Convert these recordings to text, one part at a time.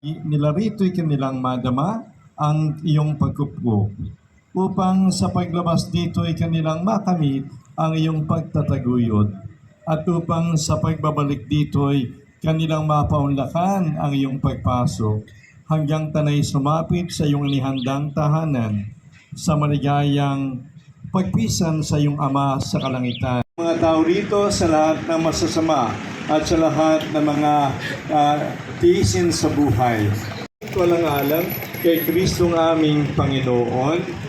nila rito'y kanilang madama ang iyong pagkupko, upang sa paglabas dito ay kanilang makamit ang iyong pagtataguyod, at upang sa pagbabalik dito ay kanilang mapaunlakan ang iyong pagpasok, hanggang tanay sumapit sa iyong inihandang tahanan, sa maligayang pagpisan sa iyong Ama sa kalangitan. Mga tao rito sa lahat ng masasama at sa lahat ng mga tiisin sa buhay. Walang alam kay Kristong aming Panginoon.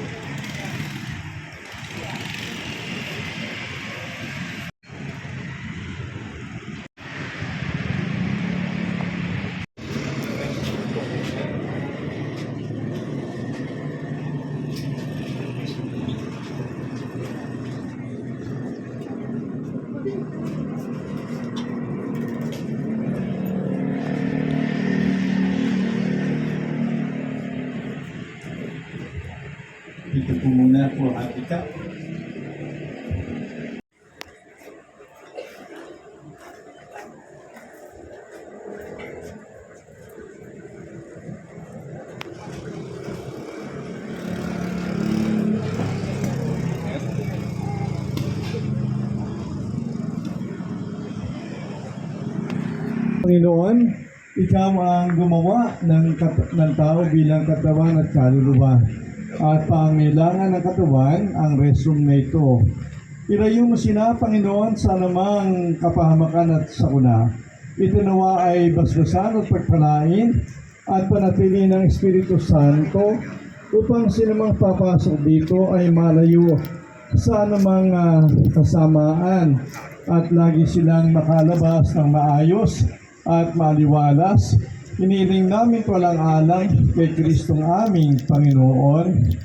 Dito po muna po ang ika. Panginoon, ikaw ang gumawa ng tao bilang katawan at kaluluwa. At pangailangan ng katawan ang resume na ito. Ilayo mo sila, Panginoon, sa anumang kapahamakan at sakuna. Ito nawa ay basbasan at pagpalain at panatili ng Espiritu Santo upang sinumang papasok dito ay malayo sa anumang kasamaan at lagi silang makalabas ng maayos at maliwalas. Hiniling namin walang alang kay Kristong aming Panginoon.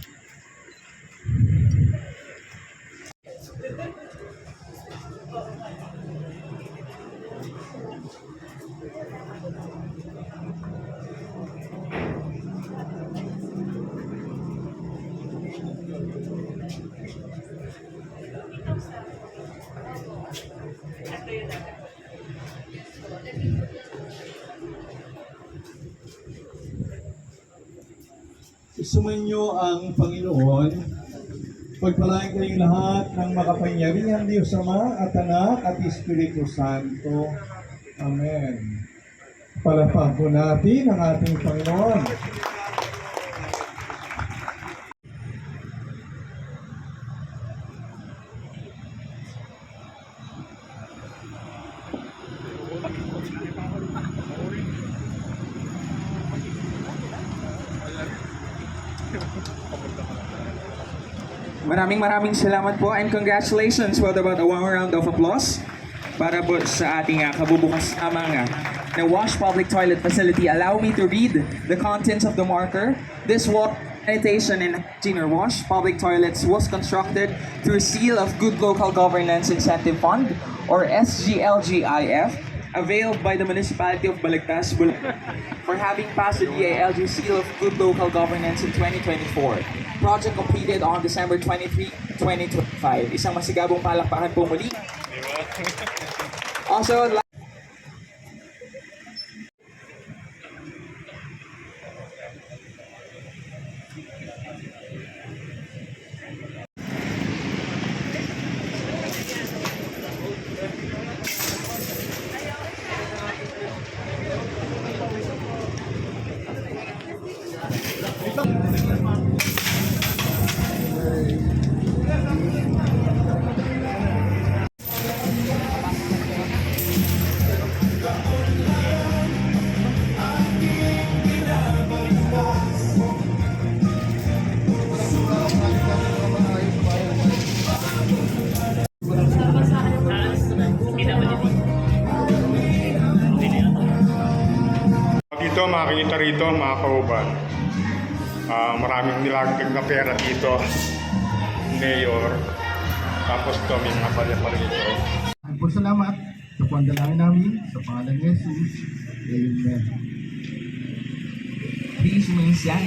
Sumainyo ang Panginoon. Pagpalain kayong lahat ng makapangyarihan Diyos Ama at Anak at Espiritu Santo. Amen. Palakpakan po natin ang ating Panginoon. Maraming salamat po and congratulations. What about a one round of applause para po sa ating kabubukas namang na Wash Public Toilet Facility. Allow me to read the contents of the marker. This water sanitation and hygiene or Wash Public Toilets was constructed through Seal of Good Local Governance Incentive Fund or SGLGIF, availed by the Municipality of Balagtas, for having passed the DILG Seal of Good Local Governance in 2024. Project completed on December 23, 2025. Isang masigabong palakpakan po muli. Also, dito makikita rito mga kauban, maraming nilagdag na pera dito, Mayor. Tapos ito may mga palya rito. Salamat sa pandalangin namin sa pangalan ni Jesus. Amen. please remain standing.